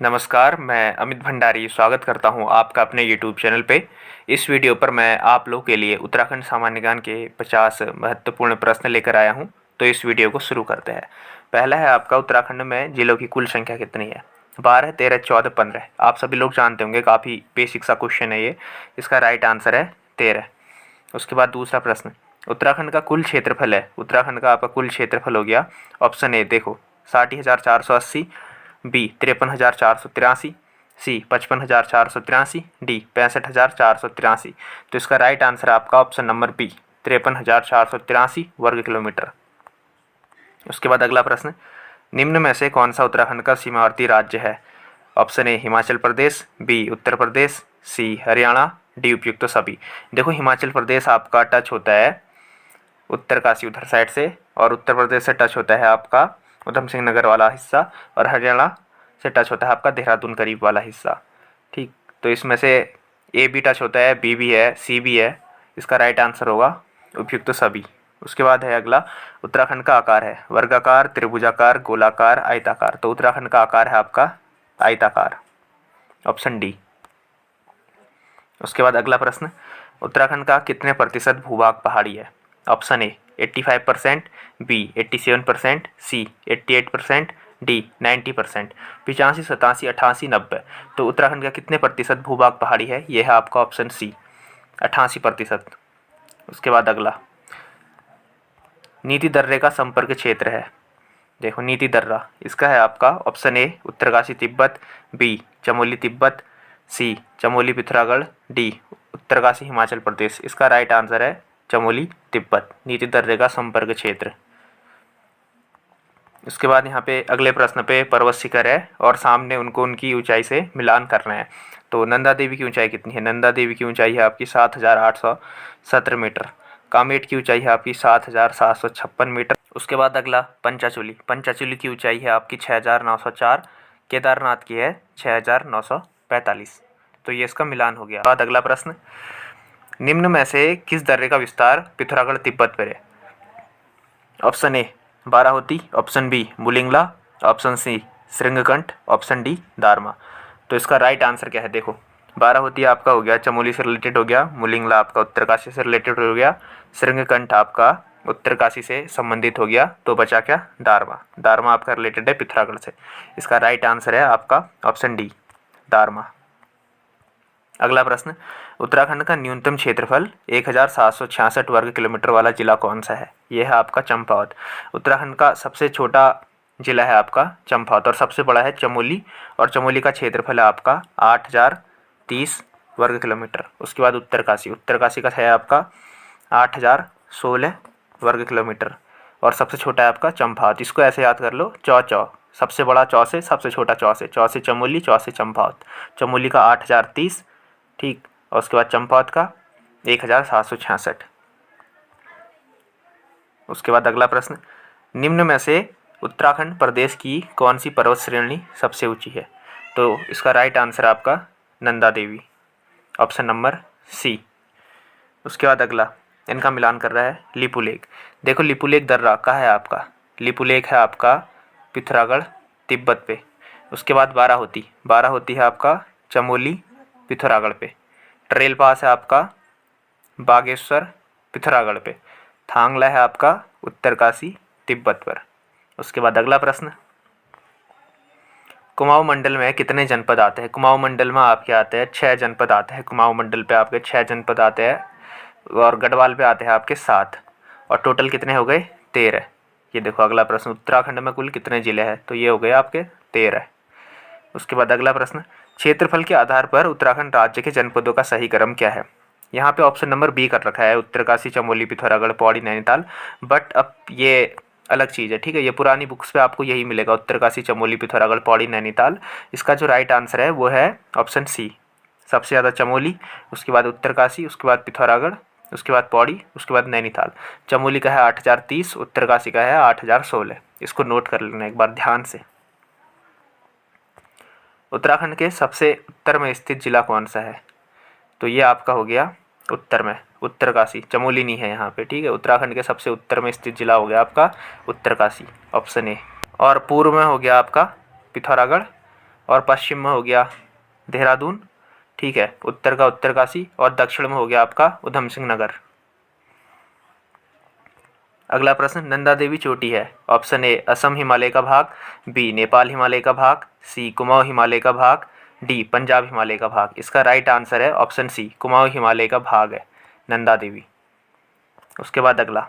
नमस्कार, मैं अमित भंडारी स्वागत करता हूं आपका अपने यूट्यूब चैनल पे। इस वीडियो पर मैं आप लोग के लिए उत्तराखंड सामान्य ज्ञान के 50 महत्वपूर्ण प्रश्न लेकर आया हूं। तो इस वीडियो को शुरू करते हैं। पहला है आपका, उत्तराखंड में जिलों की कुल संख्या कितनी है? 12, 13, 14, 15। आप सभी लोग जानते होंगे, काफ़ी बेसिक सा क्वेश्चन है ये। इसका राइट आंसर है 13। उसके बाद दूसरा प्रश्न, उत्तराखंड का कुल क्षेत्रफल है। उत्तराखंड का आपका कुल क्षेत्रफल हो गया, ऑप्शन ए देखो 60,480, बी 53,483, सी 55,483, डी 65,483। तो इसका राइट आंसर आपका ऑप्शन नंबर बी 53,483 वर्ग किलोमीटर। उसके बाद अगला प्रश्न, निम्न में से कौन सा उत्तराखंड का सीमावर्ती राज्य है? Option A Himachal Pradesh, B Uttar Pradesh, C Haryana, D उपयुक्त तो सभी। देखो, हिमाचल प्रदेश आपका टच होता है उत्तरकाशी उधर साइड से, और उत्तर प्रदेश से टच होता है आपका उधम सिंह नगर वाला हिस्सा, और हरियाणा से टच होता है आपका देहरादून करीब वाला हिस्सा। ठीक, तो इसमें से ए भी टच होता है, बी भी है, सी भी है। इसका राइट आंसर होगा उपयुक्त तो सभी। उसके बाद है अगला, उत्तराखंड का आकार है वर्गाकार, त्रिभुजाकार, गोलाकार, आयताकार। तो उत्तराखंड का आकार है आपका आयताकार, ऑप्शन डी। उसके बाद अगला प्रश्न, उत्तराखंड का कितने प्रतिशत भूभाग पहाड़ी है? Option A 85%, B 87%, C 88%, D 90%। 85, 87, 88, 90। तो उत्तराखंड का कितने प्रतिशत भूभाग पहाड़ी है? यह है आपका ऑप्शन सी 88%। उसके बाद अगला, नीति दर्रे का संपर्क क्षेत्र है। देखो, नीति दर्रा इसका है आपका option A Uttarkashi Tibet, B Chamoli Tibet, C Chamoli Pithoragarh, D Uttarkashi Himachal Pradesh. इसका राइट आंसर है चमोली तिब्बत, नीति दर्रे का संपर्क क्षेत्र। उसके बाद यहाँ पे अगले प्रश्न पे पर्वत शिखर है और सामने उनको उनकी ऊंचाई से मिलान करना है। तो नंदा देवी की ऊंचाई कितनी है? नंदा देवी की ऊंचाई है आपकी 7,817 मीटर। कामेट की ऊंचाई है आपकी 7,756 मीटर। उसके बाद अगला, पंचाचूली। पंचाचूली की ऊंचाई है आपकी 6,904। केदारनाथ की है 6,945। तो ये इसका मिलान हो गया। बाद अगला प्रश्न, निम्न में से किस दर्रे का विस्तार पिथौरागढ़ तिब्बत पर है? Option A Barahoti, option B Mulingla, option C Shringkanth, option D Darma. तो इसका राइट आंसर क्या है? देखो, बाराहोती आपका हो गया चमोली से रिलेटेड हो गया, मुलिंगला आपका उत्तरकाशी से रिलेटेड हो गया, श्रृंगकंठ आपका उत्तरकाशी से संबंधित हो गया। तो बचा क्या? दारमा। दारमा आपका रिलेटेड है पिथौरागढ़ से। इसका राइट आंसर है आपका ऑप्शन डी दारमा। अगला प्रश्न, उत्तराखंड का न्यूनतम क्षेत्रफल 1,766 वर्ग किलोमीटर वाला जिला कौन सा है? यह है आपका चंपावत। उत्तराखंड का सबसे छोटा जिला है आपका चंपावत, और सबसे बड़ा है चमोली, और चमोली का क्षेत्रफल है आपका 8,030 वर्ग किलोमीटर। उसके बाद उत्तरकाशी। उत्तरकाशी का है आपका 8,016 वर्ग किलोमीटर, और सबसे छोटा है आपका चंपावत। इसको ऐसे याद कर लो, चौ चौ, सबसे बड़ा चौ से सबसे छोटा चौ से, चौ से चमोली, चौ से चंपावत। चमोली का 8,030, ठीक, और उसके बाद चंपावत का 1,766। उसके बाद अगला प्रश्न, निम्न में से उत्तराखंड प्रदेश की कौन सी पर्वत श्रेणी सबसे ऊंची है? तो इसका राइट आंसर आपका नंदा देवी, ऑप्शन नंबर सी। उसके बाद अगला, इनका मिलान कर रहा है लिपुलेख। देखो, लिपुलेख दर्रा कहाँ है आपका? लिपुलेख है आपका पिथौरागढ़ तिब्बत पे। उसके बाद बाराहोती। बाराहोती है आपका चमोली पिथौरागढ़ पे। ट्रेल पास है आपका बागेश्वर पिथौरागढ़ पे। थांगला है आपका उत्तरकाशी तिब्बत पर। उसके बाद अगला प्रश्न, कुमाऊं मंडल में कितने जनपद आते हैं? कुमाऊं मंडल में आपके आते हैं 6 जनपद आते हैं। कुमाऊं मंडल पे आपके 6 जनपद आते हैं, और गढ़वाल पे आते हैं आपके 7, और टोटल कितने हो गए? 13। ये देखो अगला प्रश्न, उत्तराखंड में कुल कितने जिले हैं? तो ये हो गए आपके 13। उसके बाद अगला प्रश्न, क्षेत्रफल के आधार पर उत्तराखंड राज्य के जनपदों का सही क्रम क्या है? यहाँ पे ऑप्शन नंबर बी कर रखा है, उत्तरकाशी, चमोली, पिथौरागढ़, पौड़ी, नैनीताल। बट अब ये अलग चीज़ है, ठीक है। ये पुरानी बुक्स पे आपको यही मिलेगा, उत्तरकाशी, चमोली, पिथौरागढ़, पौड़ी, नैनीताल। इसका जो राइट आंसर है वो है ऑप्शन सी, सबसे ज़्यादा चमोली, उसके बाद उत्तरकाशी, उसके बाद पिथौरागढ़, उसके बाद पौड़ी, उसके बाद नैनीताल। चमोली का है 8,030, उत्तरकाशी का है 8,016। इसको नोट कर लेना एक बार ध्यान से। उत्तराखंड के सबसे उत्तर में स्थित जिला कौन सा है? तो ये आपका हो गया उत्तर में उत्तरकाशी। चमोली नहीं है यहाँ पे, ठीक है। उत्तराखंड के सबसे उत्तर में स्थित जिला हो गया आपका उत्तरकाशी, ऑप्शन ए। और पूर्व में हो गया आपका पिथौरागढ़, और पश्चिम में हो गया देहरादून, ठीक है, उत्तर का उत्तरकाशी, और दक्षिण में हो गया आपका उधम सिंह नगर। अगला प्रश्न, नंदा देवी चोटी है। ऑप्शन ए असम हिमालय का भाग, बी नेपाल हिमालय का भाग, सी कुमाऊं हिमालय का भाग, डी पंजाब हिमालय का भाग। इसका राइट आंसर है ऑप्शन सी, कुमाऊं हिमालय का भाग है नंदा देवी। उसके बाद अगला,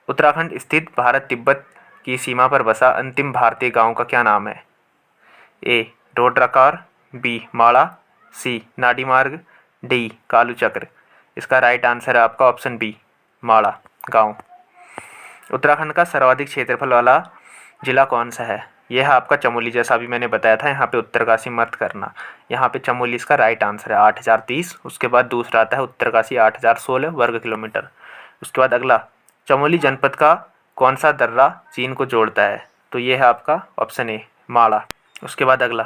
उत्तराखंड स्थित भारत तिब्बत की सीमा पर बसा अंतिम भारतीय गांव का क्या नाम है? ए रोड्राकार, बी माड़ा, सी नाडी मार्ग, डी कालू चक्र। इसका राइट आंसर है आपका ऑप्शन बी, माड़ा गांव। उत्तराखंड का सर्वाधिक क्षेत्रफल वाला जिला कौन सा है? यह है आपका चमोली, जैसा अभी मैंने बताया था। यहाँ पे उत्तरकाशी मत करना, यहाँ पे चमोली इसका राइट आंसर है, 8030। उसके बाद दूसरा आता है उत्तरकाशी, 8016 वर्ग किलोमीटर। उसके बाद अगला, चमोली जनपद का कौन सा दर्रा चीन को जोड़ता है? तो ये है आपका ऑप्शन ए, माड़ा। उसके बाद अगला,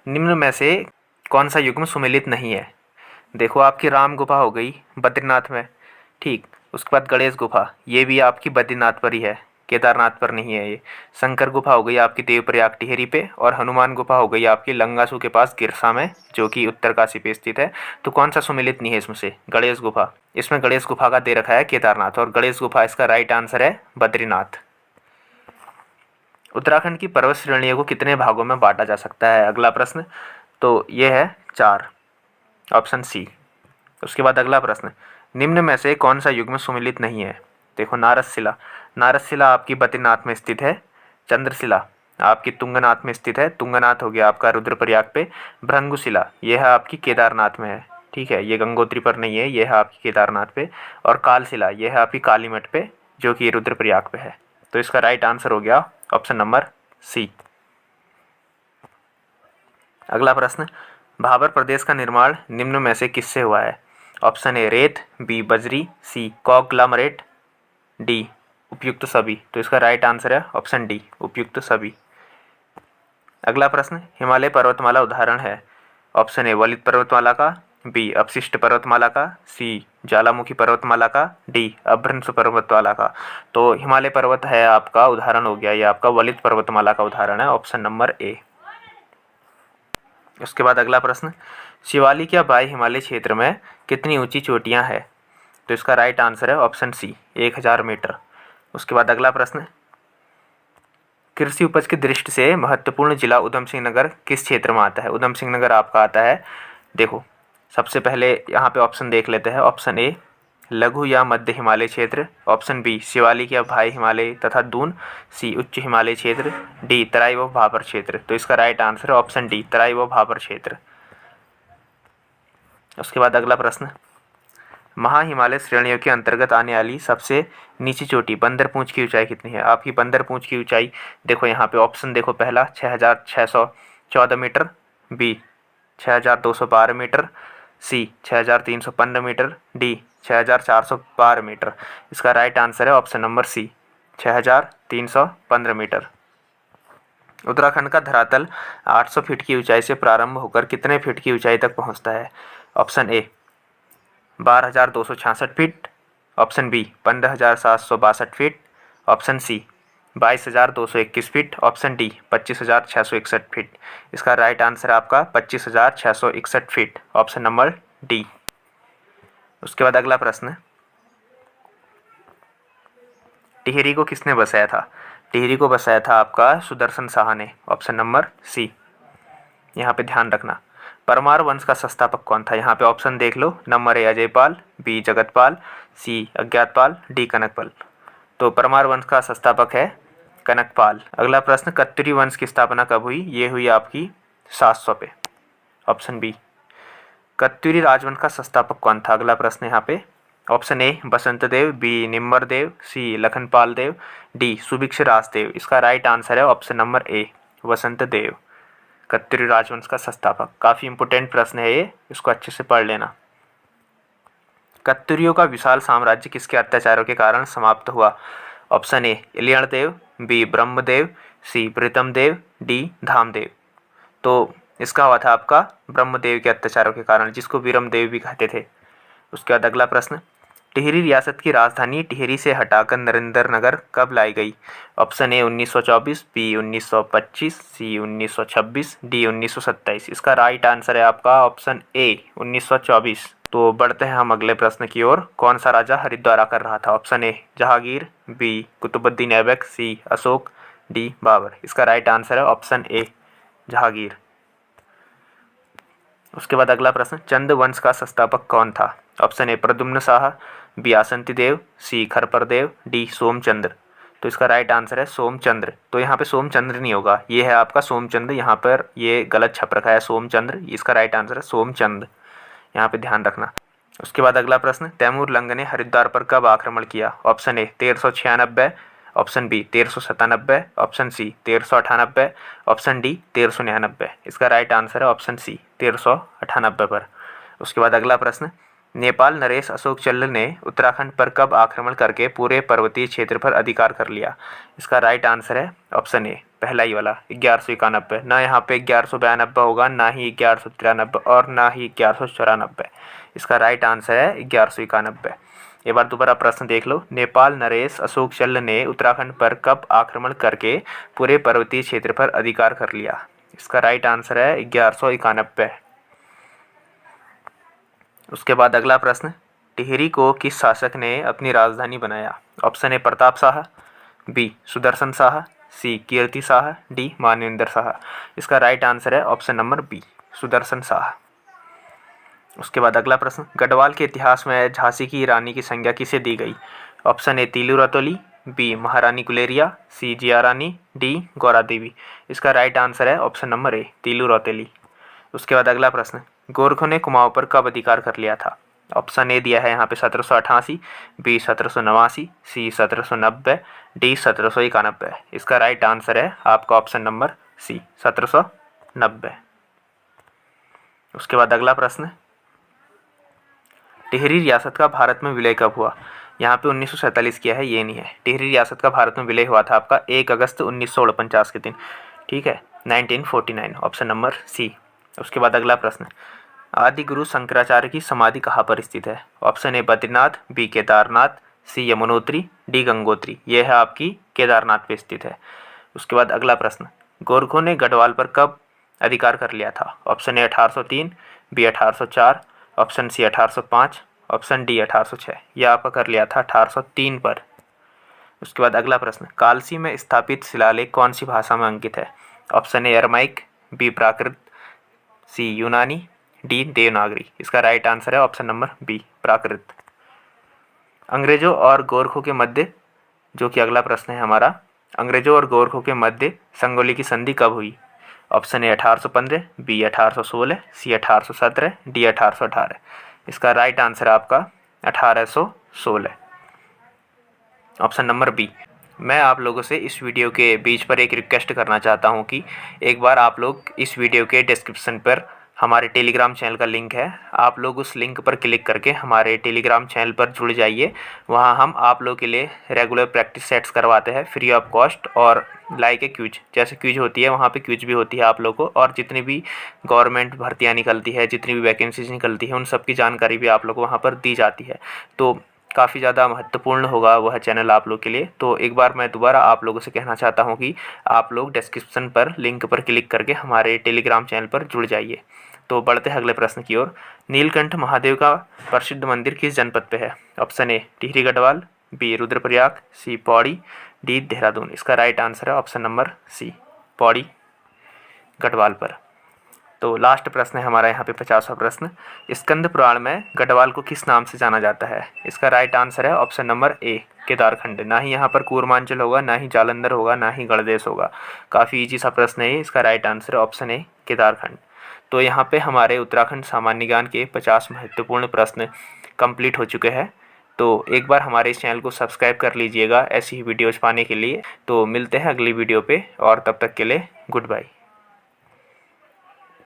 निम्न में से कौन सा युग्म सुमेलित नहीं है? देखो, आपकी राम गुफा हो गई बद्रीनाथ में, ठीक। उसके बाद गणेश गुफा, ये भी आपकी बद्रीनाथ पर ही है, केदारनाथ पर नहीं है ये। शंकर गुफा हो गई आपकी देवप्रयाग टिहरी पे, और हनुमान गुफा हो गई आपकी लंगासू के पास गिरसा में, जो कि उत्तरकाशी पे स्थित है। तो कौन सा सुमेलित नहीं है इसमें से? गणेश गुफा। इसमें गणेश गुफा का दे रखा है केदारनाथ, और गणेश गुफा इसका राइट आंसर है बद्रीनाथ। उत्तराखंड की पर्वत श्रेणियों को कितने भागों में बांटा जा सकता है? अगला प्रश्न, तो ये है 4, ऑप्शन सी। उसके बाद अगला प्रश्न, निम्न में से कौन सा युग्म सुमेलित नहीं है? देखो, नारदशिला, नारदशिला आपकी बद्रीनाथ में स्थित है। चंद्रशिला आपकी तुंगनाथ में स्थित है, तुंगनाथ हो गया आपका रुद्रप्रयाग पे। भृंगुशिला यह है आपकी केदारनाथ में है, ठीक है, ये गंगोत्री पर नहीं है, यह है आपकी केदारनाथ पे। और कालशिला यह है आपकी कालीमठ पे, जो कि रुद्रप्रयाग पे है। तो इसका राइट आंसर हो गया ऑप्शन नंबर सी। अगला प्रश्न, भाबर प्रदेश का निर्माण निम्न में से किससे हुआ है? ऑप्शन ए रेत, बी बजरी, सी कॉग्लामरेट, डी उपयुक्त सभी। तो इसका राइट आंसर है ऑप्शन डी, उपयुक्त सभी। अगला प्रश्न, हिमालय पर्वतमाला उदाहरण है? ऑप्शन ए वलित पर्वतमाला का, बी अपशिष्ट पर्वतमाला का, सी ज्वालामुखी पर्वतमाला का, डी अभ्रंश पर्वतमाला का। तो हिमालय पर्वत है आपका उदाहरण हो गया, ये आपका वलित पर्वतमाला का उदाहरण है, ऑप्शन नंबर ए। उसके बाद अगला प्रश्न, शिवालिक या बाह्य हिमालय क्षेत्र में कितनी ऊंची चोटियां हैं? तो इसका राइट आंसर है ऑप्शन सी, 1000 मीटर। उसके बाद अगला प्रश्न, कृषि उपज की दृष्टि से महत्वपूर्ण जिला उधम सिंह नगर किस क्षेत्र में आता है? उधम सिंह नगर आपका आता है, देखो सबसे पहले यहाँ पे ऑप्शन देख लेते हैं। ऑप्शन ए लघु या मध्य हिमालय क्षेत्र, ऑप्शन बी शिवालिक या भाई हिमालय तथा दून, सी उच्च हिमालय क्षेत्र, डी तराई व भाबर क्षेत्र। तो इसका राइट आंसर है ऑप्शन डी, तराई व भाबर क्षेत्र। उसके बाद अगला प्रश्न, महा हिमालय श्रेणियों के अंतर्गत आने वाली सबसे नीची चोटी बंदर पूंछ की ऊंचाई कितनी है? आपकी बंदर पूंछ की ऊंचाई देखो यहाँ पे ऑप्शन देखो, पहला 6614 metre, B 6212 metre, C 6315 metre, D 6412 metre. इसका राइट आंसर है option number C, 6315 metre. Uttarakhand का धरातल 800 फीट की ऊंचाई से प्रारंभ होकर कितने फीट की ऊंचाई तक पहुंचता है? Option A 12,266 feet, option B 15,762 feet, option C 22,221 feet, option D 25,661 feet. इसका राइट आंसर है आपका 25,661 फीट, ऑप्शन नंबर डी। उसके बाद अगला प्रश्न, टिहरी को किसने बसाया था? टिहरी को बसाया था आपका सुदर्शन शाह ने, ऑप्शन नंबर सी। यहाँ पे ध्यान रखना। परमार वंश का संस्थापक कौन था? यहाँ पे ऑप्शन देख लो, number A Ajaypal, B Jagatpal, C Agyatpal, D Kanakpal. तो परमार वंश का संस्थापक है कनकपाल। अगला प्रश्न, कत्यूरी वंश की स्थापना कब हुई? ये हुई आपकी 700 पे, ऑप्शन बी। कत्यूरी राजवंश का संस्थापक कौन था? अगला प्रश्न यहाँ पे, option A Basant Dev, B Nimbar Dev, C Lakhanpal Dev, D Subhiksh Rajdev. इसका राइट आंसर है option number A, Vasant Dev, Katyuri राजवंश का संस्थापक। काफी इंपोर्टेंट प्रश्न है ये, इसको अच्छे से पढ़ लेना। कत्यूरियों का विशाल साम्राज्य किसके अत्याचारों के कारण समाप्त हुआ? Option A Ilayan Dev, B Brahmadev, C Pritam Dev, D Dhamdev. तो इसका हुआ था आपका ब्रह्मदेव के अत्याचारों के कारण, जिसको वीरमदेव भी कहते थे। उसके बाद अगला प्रश्न, टिहरी रियासत की राजधानी टिहरी से हटाकर नरेंद्रनगर कब लाई गई? Option A 1924, B 1925, C 1926, D 1927। इसका राइट आंसर है आपका ऑप्शन ए 1924। तो बढ़ते हैं हम अगले प्रश्न की ओर। कौन सा राजा हरिद्वार आकर रहा था? Option A Jahangir, B Qutbuddin Aibak, C Ashoka, D Babur. इसका राइट आंसर है ऑप्शन ए जहांगीर। उसके बाद अगला प्रश्न, चंद वंश का संस्थापक कौन था? Option A Pradyumna Shah, B Asanti Dev, C Kharpar Dev, D Somchand. तो इसका राइट आंसर है सोमचंद्र। तो यहाँ पे सोमचंद्र नहीं होगा, ये है आपका सोमचंद्र। यहाँ पर ये गलत छप रखा है सोमचंद्र, इसका राइट आंसर है सोमचंद्र, यहाँ पे ध्यान रखना। उसके बाद अगला प्रश्न, तैमूर लंग ने हरिद्वार पर कब आक्रमण किया? Option A 1396, option B 1397, option C 1398, option D 1399। इसका राइट आंसर है ऑप्शन सी 1398 पर। उसके बाद अगला प्रश्न, नेपाल नरेश अशोक चल्ल ने उत्तराखंड पर कब आक्रमण करके पूरे पर्वतीय क्षेत्र पर अधिकार कर लिया? इसका राइट आंसर है ऑप्शन ए पहला ही वाला 1191। ना यहाँ पे 1192 होगा, ना ही 1193 और ना ही 1194। इसका राइट आंसर है 1191। एक बार दोबारा प्रश्न देख लो, नेपाल नरेश अशोक चल्ल ने उत्तराखंड पर कब आक्रमण करके पूरे पर्वतीय क्षेत्र पर अधिकार कर लिया? इसका राइट आंसर है 1191। उसके बाद अगला प्रश्न, टिहरी को किस शासक ने अपनी राजधानी बनाया? Option A Pratap Shah, B Sudarshan Shah, C Kirti Shah, D Manvendra Shah. इसका राइट आंसर है option number B Sudarshan Shah. उसके बाद अगला प्रश्न, गढ़वाल के इतिहास में झांसी की रानी की संज्ञा किसे दी गई? Option A Teelu Rauteli, B Maharani Guleria, C Jiya Rani, D Gaura Devi. इसका राइट आंसर है option number A Teelu Rauteli. उसके बाद अगला प्रश्न, गोरखों ने कुमाऊं पर कब अधिकार कर लिया था? ऑप्शन ए दिया है यहाँ पे 1788, बी 1789, सी 1790, डी 1791। इसका राइट आंसर है आपका ऑप्शन नंबर सी 1790। उसके बाद अगला प्रश्न, टिहरी रियासत का भारत में विलय कब हुआ? यहाँ पे 1947 किया है, ये नहीं है। टिहरी रियासत का भारत में विलय हुआ था आपका 1 अगस्त 1949 के दिन, ठीक है, 1949, ऑप्शन नंबर सी। उसके बाद अगला प्रश्न, आदि गुरु शंकराचार्य की समाधि कहाँ पर स्थित है? Option A Badrinath, B Kedarnath, C Yamunotri, D Gangotri. यह है आपकी केदारनाथ पे स्थित है। उसके बाद अगला प्रश्न, गोरखों ने गढ़वाल पर कब अधिकार कर लिया था? Option A 1803, B 1804, option C 1805, option D 1806। यह आपका कर लिया था 1803 पर। उसके बाद अगला प्रश्न, कालसी में स्थापित शिलालेख कौन सी भाषा में अंकित है? ऑप्शन ए अरमाइक, बी प्राकृत, सी यूनानी, डी देवनागरी। इसका राइट आंसर है ऑप्शन नंबर बी प्राकृत। अंग्रेजों और गोरखों के मध्य, जो कि अगला प्रश्न है हमारा, अंग्रेजों और गोरखों के मध्य संगोली की संधि कब हुई? Option A 1815, B 1816, C 1817, D 1818। इसका राइट आंसर है आपका 1816, ऑप्शन नंबर बी। मैं आप लोगों से इस वीडियो के बीच पर एक रिक्वेस्ट करना चाहता हूं कि एक बार आप लोग इस वीडियो के डिस्क्रिप्शन पर हमारे टेलीग्राम चैनल का लिंक है, आप लोग उस लिंक पर क्लिक करके हमारे टेलीग्राम चैनल पर जुड़ जाइए। वहां हम आप लोगों के लिए रेगुलर प्रैक्टिस सेट्स करवाते हैं फ्री ऑफ कॉस्ट, और लाइक ए क्विज, जैसे क्विज होती है वहाँ पे क्विज भी होती है आप लोगों को, और जितनी भी गवर्नमेंट भर्तियाँ निकलती है, जितनी भी वैकेंसीज निकलती है, उन सब की जानकारी भी आप लोग को वहाँ पर दी जाती है। तो काफ़ी ज़्यादा महत्वपूर्ण होगा वह चैनल आप लोग के लिए। तो एक बार मैं दोबारा आप लोगों से कहना चाहता हूँ कि आप लोग डिस्क्रिप्शन पर लिंक पर क्लिक करके हमारे टेलीग्राम चैनल पर जुड़ जाइए। तो बढ़ते हैं अगले प्रश्न की ओर। नीलकंठ महादेव का प्रसिद्ध मंदिर किस जनपद पे है? Option A Tehri Garhwal, B Rudraprayag, C Pauri, D Dehradun. इसका राइट आंसर है option number C Pauri Garhwal पर। तो लास्ट प्रश्न है हमारा यहाँ पे 50वां प्रश्न, स्कंद पुराण में गढ़वाल को किस नाम से जाना जाता है? इसका राइट आंसर है ऑप्शन नंबर ए केदारखंड। ना ही यहाँ पर कूर्मांचल होगा, ना ही जालंधर होगा, ना ही गणदेश होगा। काफ़ी इजी सा प्रश्न है, इसका राइट आंसर है ऑप्शन ए केदारखंड। तो यहाँ पे हमारे उत्तराखंड सामान्य ज्ञान के 50 महत्वपूर्ण प्रश्न कंप्लीट हो चुके हैं। तो एक बार हमारे इस चैनल को सब्सक्राइब कर लीजिएगा ऐसी ही वीडियोज़ पाने के लिए। तो मिलते हैं अगली वीडियो पे, और तब तक के लिए गुड बाय।